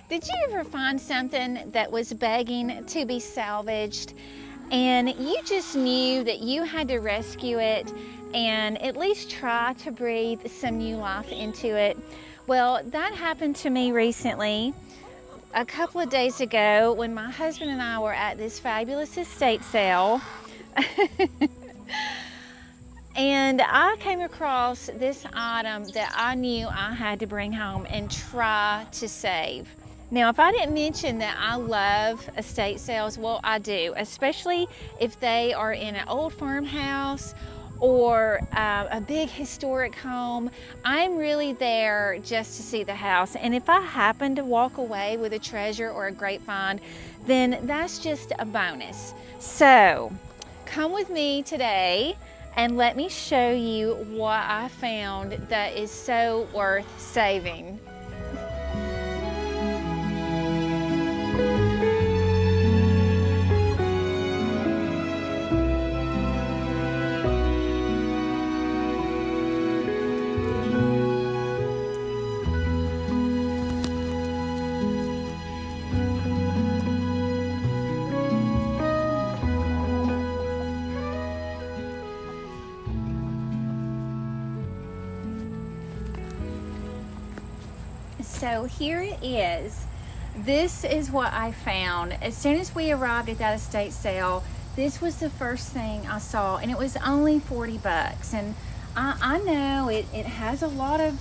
Did you ever find something that was begging to be salvaged and you just knew that you had to rescue it and at least try to breathe some new life into it? Well, that happened to me recently, a couple of days ago, when my husband and I were at this fabulous estate sale. And I came across this item that I knew I had to bring home and try to save. Now, if I didn't mention that I love estate sales, well, I do, especially if they are in an old farmhouse or a big historic home. I'm really there just to see the house. And if I happen to walk away with a treasure or a great find, then that's just a bonus. So come with me today and let me show you what I found that is so worth saving. So here it is. This is what I found. As soon as we arrived at that estate sale, this was the first thing I saw, and it was only 40 bucks. And I know it has a lot of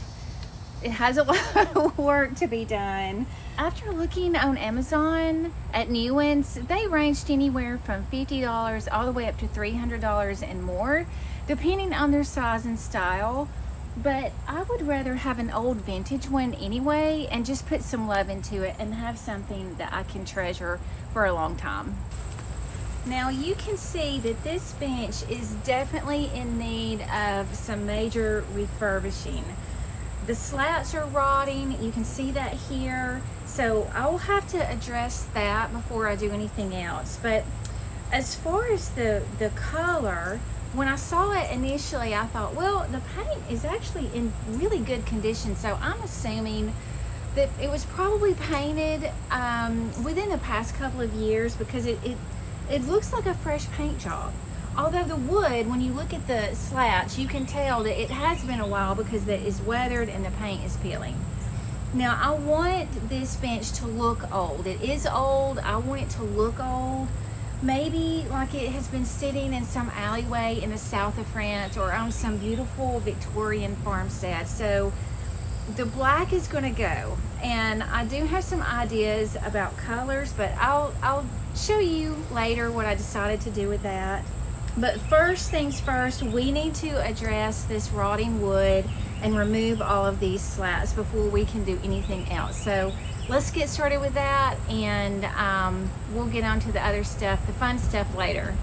work to be done. After looking on Amazon at new ones, they ranged anywhere from $50 all the way up to $300 and more, depending on their size and style. But I would rather have an old vintage one anyway and just put some love into it and have something that I can treasure for a long time. Now you can see that this bench is definitely in need of some major refurbishing. The slats are rotting, you can see that here. So I'll have to address that before I do anything else. But as far as the color, when I saw it initially, I thought, well, the paint is actually in really good condition, so I'm assuming that it was probably painted within the past couple of years, because it looks like a fresh paint job. Although the wood, when you look at the slats, you can tell that it has been a while because it is weathered and the paint is peeling. Now, I want this bench to look old. It is old. I want it to look old. Maybe like it has been sitting in some alleyway in the south of France or on some beautiful Victorian farmstead. So the black is going to go, and I do have some ideas about colors, but I'll show you later what I decided to do with that. But first things first, we need to address this rotting wood and remove all of these slats before we can do anything else. So let's get started with that, and we'll get on to the other stuff, the fun stuff, later.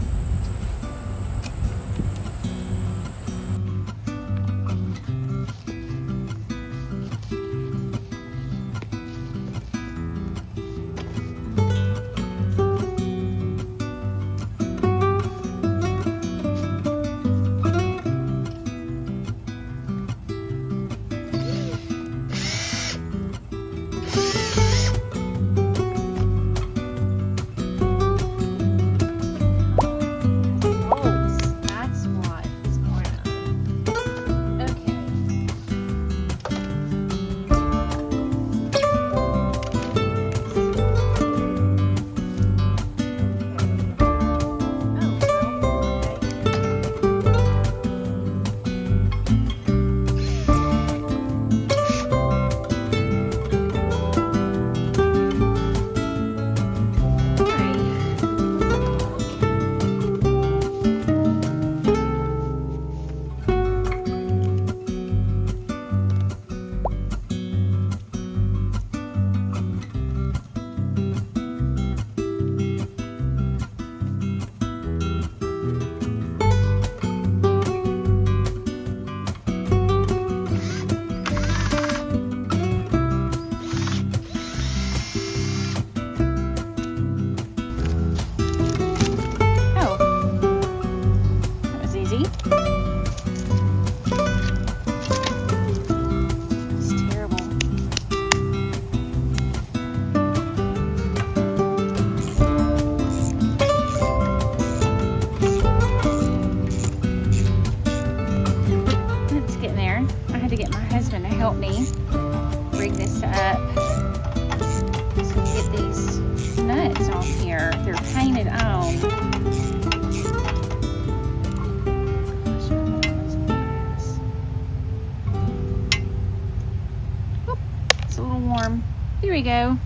get my husband to help me rig this up so we get these nuts off here. They're painted on. Oop, it's a little warm. Here we go.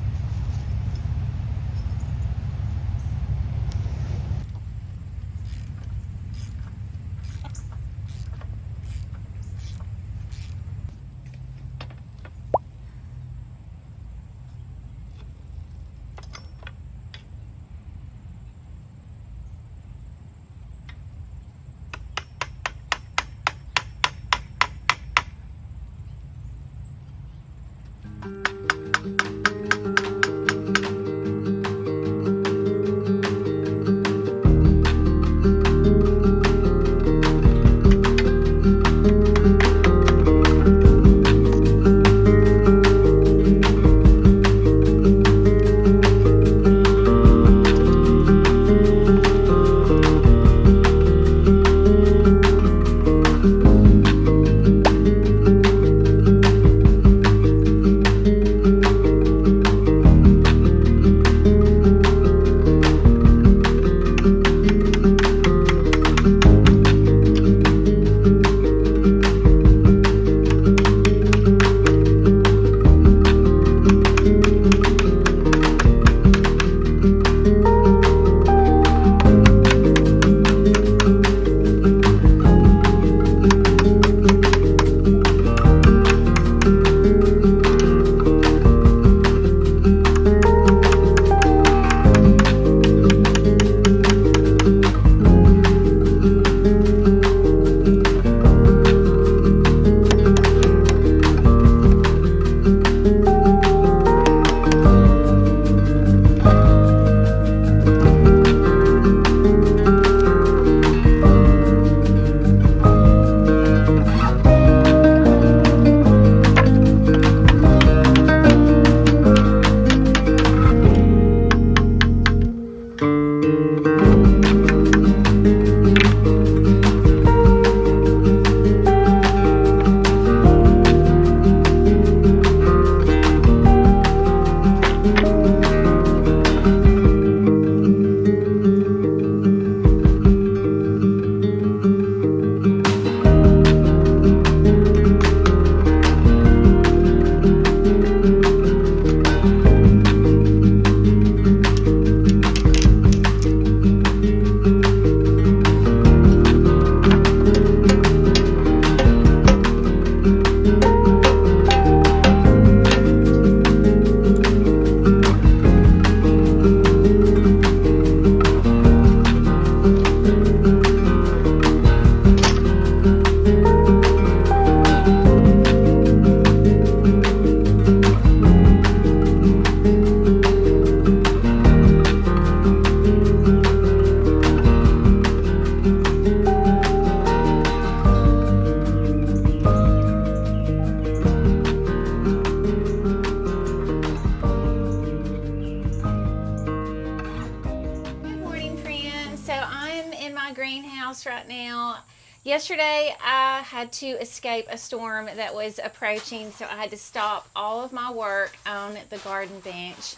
Right now. Yesterday I had to escape a storm that was approaching, so I had to stop all of my work on the garden bench.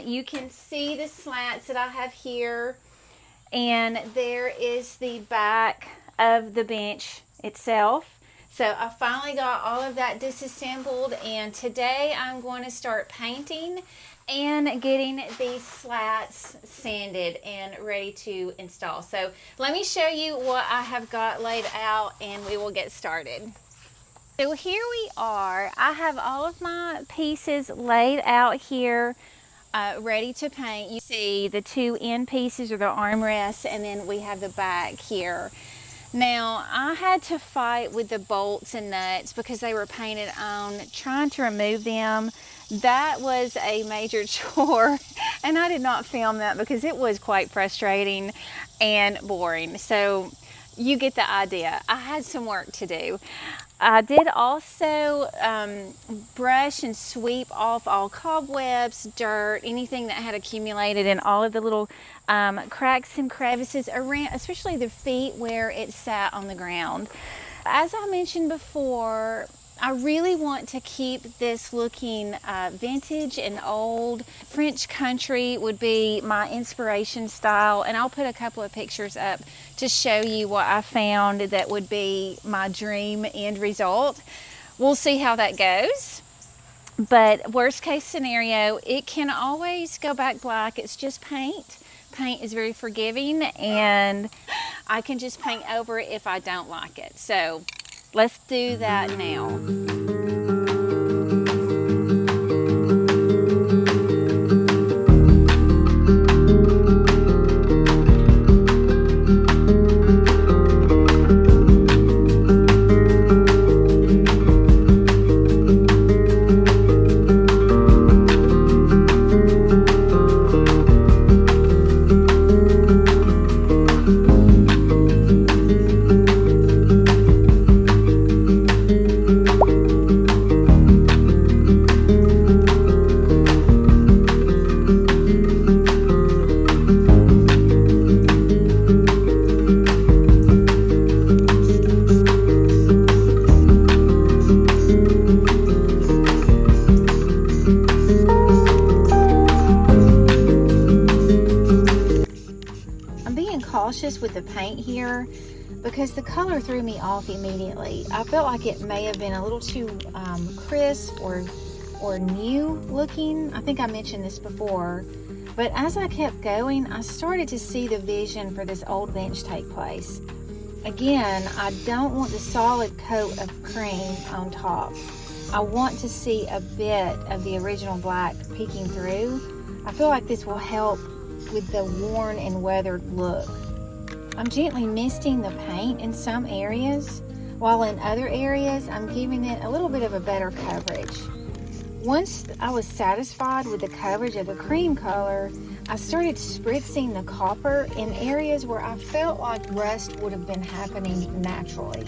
You can see the slats that I have here, and there is the back of the bench itself. So I finally got all of that disassembled, and today I'm going to start painting and getting these slats sanded and ready to install. So let me show you what I have got laid out and we will get started. So here we are. I have all of my pieces laid out here, ready to paint. You see the two end pieces or the armrests, and then we have the back here. Now, I had to fight with the bolts and nuts because they were painted on, trying to remove them. That was a major chore, and I did not film that because it was quite frustrating and boring. So you get the idea. I had some work to do. I did also brush and sweep off all cobwebs, dirt, anything that had accumulated, and all of the little cracks and crevices around, especially the feet where it sat on the ground. As I mentioned before, I really want to keep this looking vintage and old. French country would be my inspiration style, and I'll put a couple of pictures up to show you what I found that would be my dream end result. We'll see how that goes. But worst case scenario, it can always go back black. It's just paint. Paint is very forgiving, and I can just paint over it if I don't like it. So let's do that now. Cautious with the paint here because the color threw me off immediately. I felt like it may have been a little too crisp or new looking. I think I mentioned this before, but as I kept going, I started to see the vision for this old bench take place. Again, I don't want the solid coat of cream on top. I want to see a bit of the original black peeking through. I feel like this will help with the worn and weathered look. I'm gently misting the paint in some areas, while in other areas I'm giving it a little bit of a better coverage. Once I was satisfied with the coverage of the cream color, I started spritzing the copper in areas where I felt like rust would have been happening naturally.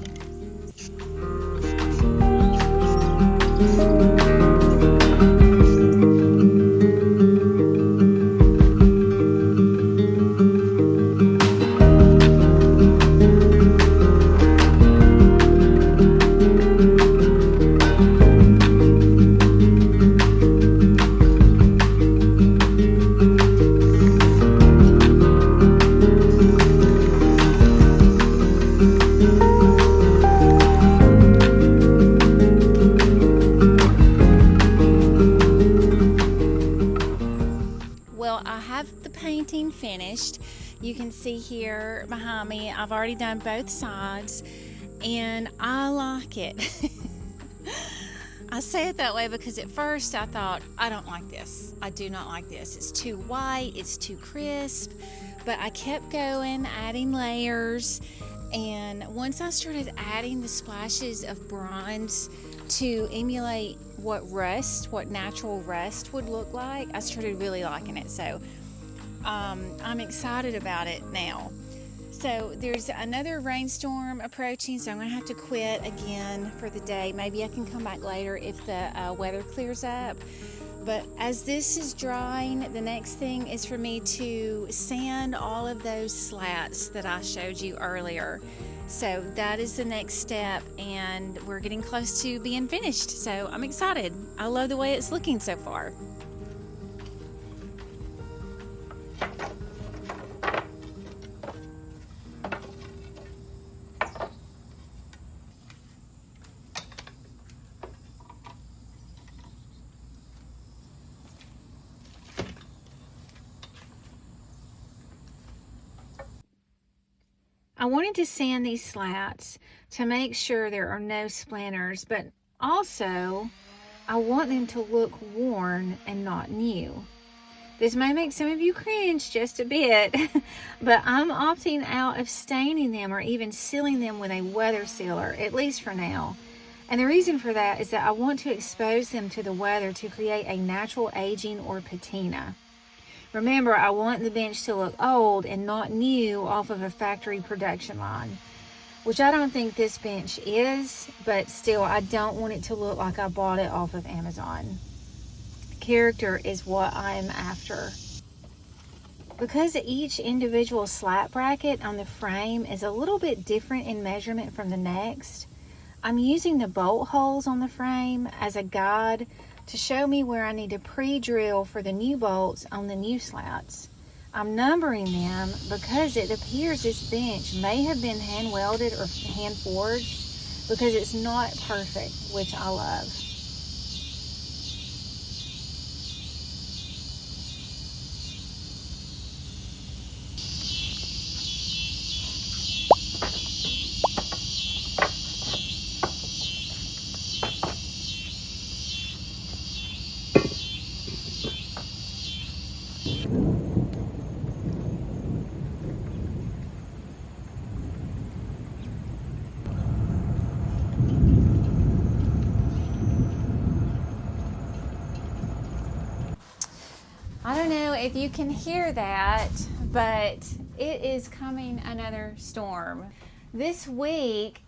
Finished. You can see here behind me I've already done both sides and I like it. I say it that way because at first I thought, I don't like this. I do not like this. It's too white, it's too crisp, but I kept going, adding layers, and once I started adding the splashes of bronze to emulate what natural rust would look like, I started really liking it. So I'm excited about it now. So there's another rainstorm approaching, so I'm going to have to quit again for the day. Maybe I can come back later if the weather clears up. But as this is drying, the next thing is for me to sand all of those slats that I showed you earlier. So that is the next step, and we're getting close to being finished. So I'm excited. I love the way it's looking so far. I wanted to sand these slats to make sure there are no splinters, but also I want them to look worn and not new. This may make some of you cringe just a bit, but I'm opting out of staining them or even sealing them with a weather sealer, at least for now. And the reason for that is that I want to expose them to the weather to create a natural aging or patina. Remember, I want the bench to look old and not new off of a factory production line, which I don't think this bench is, but still, I don't want it to look like I bought it off of Amazon. Character is what I'm after. Because each individual slat bracket on the frame is a little bit different in measurement from the next, I'm using the bolt holes on the frame as a guide to show me where I need to pre-drill for the new bolts on the new slats. I'm numbering them because it appears this bench may have been hand welded or hand forged because it's not perfect, which I love. I don't know if you can hear that, but it is coming another storm. This week,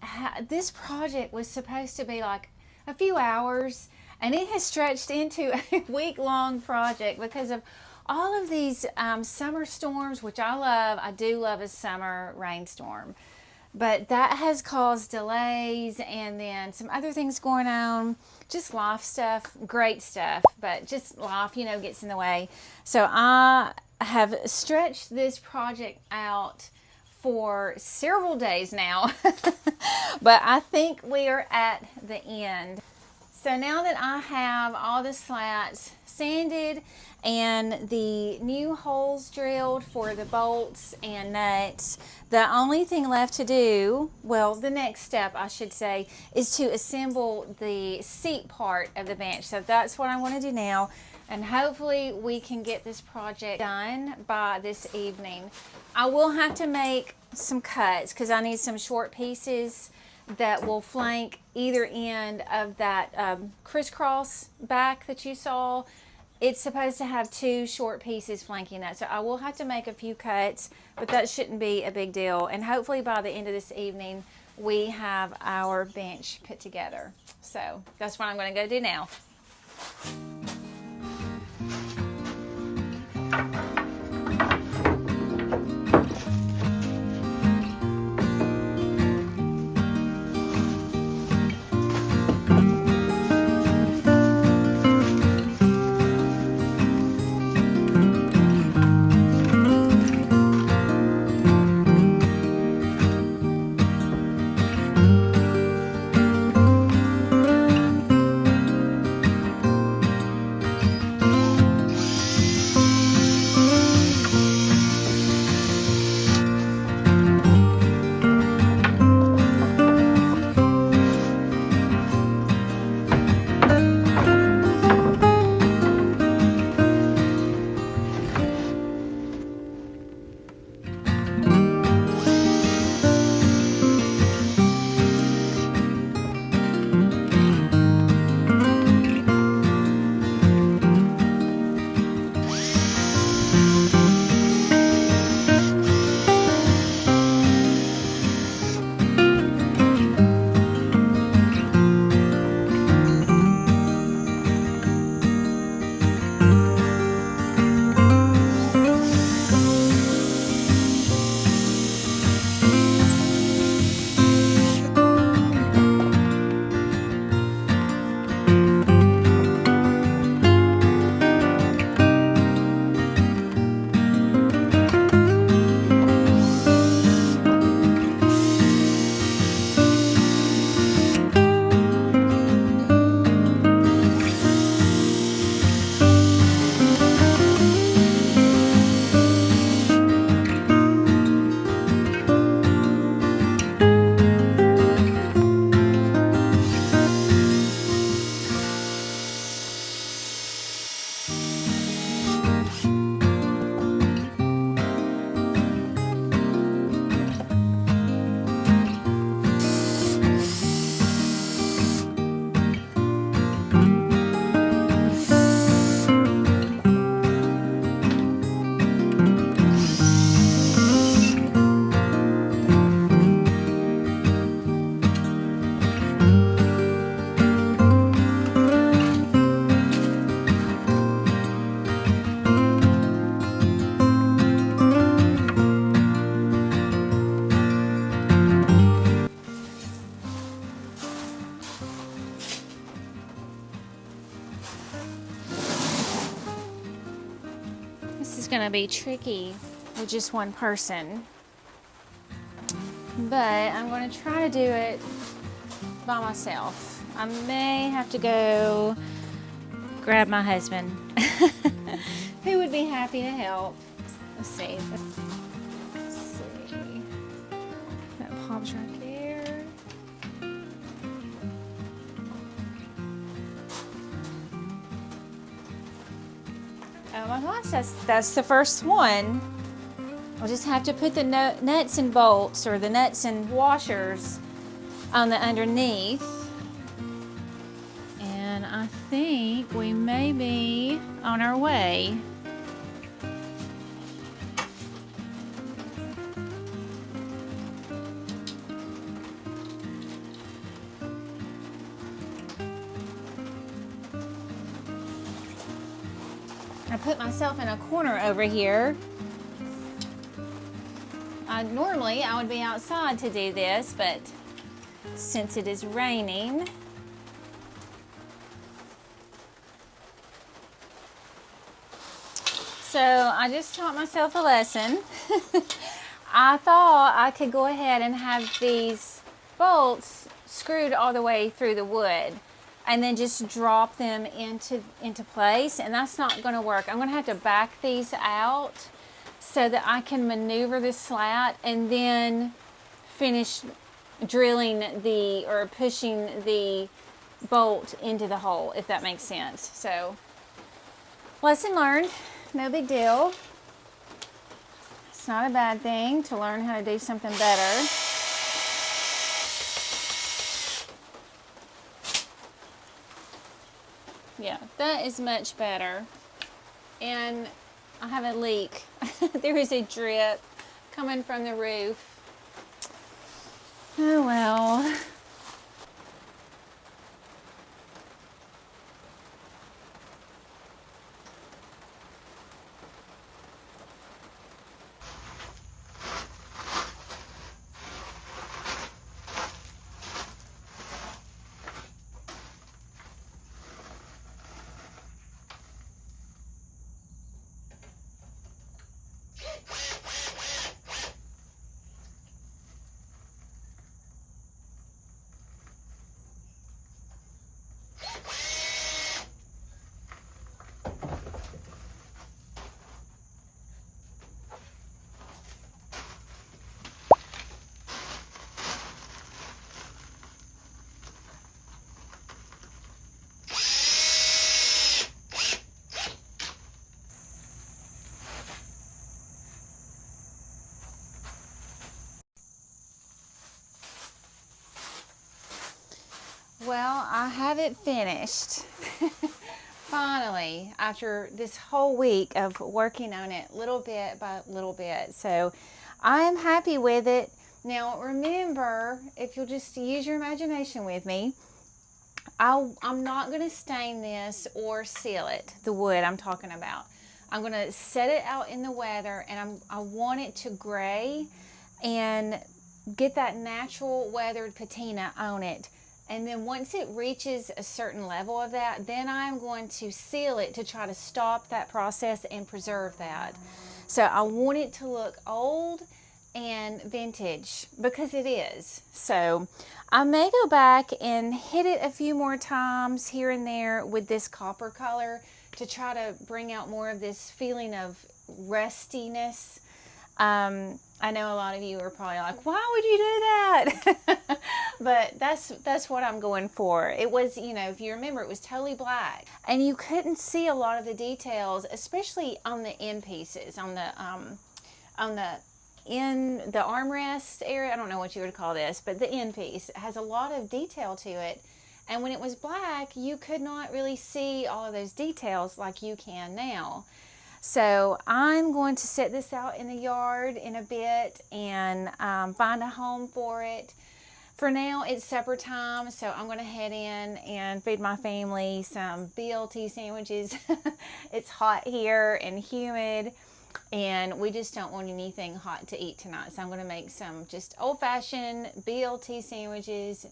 this project was supposed to be like a few hours, and it has stretched into a week-long project because of all of these summer storms, which I love. I do love a summer rainstorm. But that has caused delays and then some other things going on, just life stuff, great stuff, but just life, you know, gets in the way. So I have stretched this project out for several days now, but I think we are at the end. So now that I have all the slats sanded and the new holes drilled for the bolts and nuts, the only thing left to do, well, the next step I should say, is to assemble the seat part of the bench. So that's what I want to do now, and hopefully we can get this project done by this evening. I will have to make some cuts because I need some short pieces that will flank either end of that crisscross back that you saw. It's supposed to have two short pieces flanking that, so I will have to make a few cuts, but that shouldn't be a big deal. And hopefully by the end of this evening we have our bench put together. So that's what I'm going to go do now. is going to be tricky with just one person, but I'm going to try to do it by myself. I may have to go grab my husband, who would be happy to help. Let's see. That pops right there. Oh my gosh, that's the first one. I'll just have to put the nuts and bolts, or the nuts and washers, on the underneath. And I think we may be on our way. I put myself in a corner over here. Normally I would be outside to do this, but since it is raining, so I just taught myself a lesson. I thought I could go ahead and have these bolts screwed all the way through the wood and then just drop them into place, and that's not going to work. I'm going to have to back these out so that I can maneuver the slat and then finish drilling or pushing the bolt into the hole, if that makes sense. So, lesson learned, no big deal. It's not a bad thing to learn how to do something better. Yeah, that is much better. And I have a leak. There is a drip coming from the roof. Oh well. Well, I have it finished. Finally, after this whole week of working on it little bit by little bit. So I am happy with it. Now remember, if you'll just use your imagination with me, I'm not going to stain this or seal it, the wood I'm talking about. I'm going to set it out in the weather, and I want it to gray and get that natural weathered patina on it. And then once it reaches a certain level of that, then I'm going to seal it to try to stop that process and preserve that. So I want it to look old and vintage, because it is. So I may go back and hit it a few more times here and there with this copper color to try to bring out more of this feeling of rustiness. I know a lot of you are probably like, why would you do that? But that's what I'm going for. It was, if you remember, it was totally black, and you couldn't see a lot of the details, especially on the end pieces, on the in the armrest area. I don't know what you would call this, but the end piece has a lot of detail to it. And when it was black, you could not really see all of those details like you can now. So I'm going to set this out in the yard in a bit and find a home for it. For now, it's supper time, so I'm going to head in and feed my family some BLT sandwiches. It's hot here and humid, and we just don't want anything hot to eat tonight. So I'm going to make some just old-fashioned BLT sandwiches,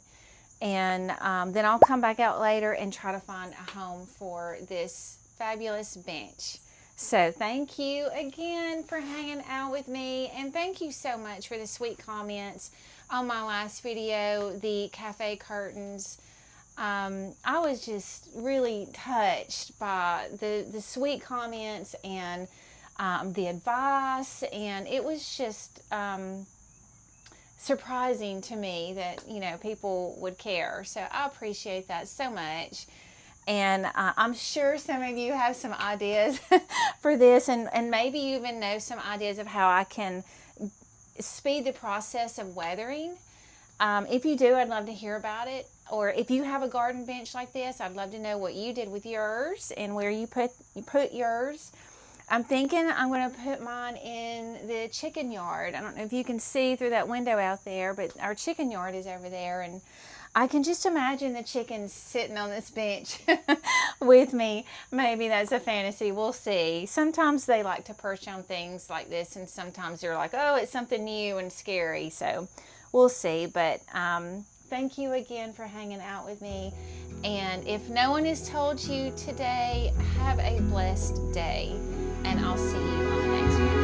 and then I'll come back out later and try to find a home for this fabulous bench So thank you again for hanging out with me, and thank you so much for the sweet comments on my last video, the cafe curtains. I was just really touched by the sweet comments and the advice, and it was just surprising to me that, you know, people would care. So I appreciate that so much. And I'm sure some of you have some ideas for this, and maybe you even know some ideas of how I can speed the process of weathering. If you do, I'd love to hear about it. Or if you have a garden bench like this, I'd love to know what you did with yours and where you put yours. I'm thinking I'm going to put mine in the chicken yard. I don't know if you can see through that window out there, but our chicken yard is over there, and I can just imagine the chickens sitting on this bench with me. Maybe that's a fantasy. We'll see. Sometimes they like to perch on things like this, and sometimes they're like, oh, it's something new and scary. So we'll see. But thank you again for hanging out with me. And if no one has told you today, have a blessed day. And I'll see you on the next one.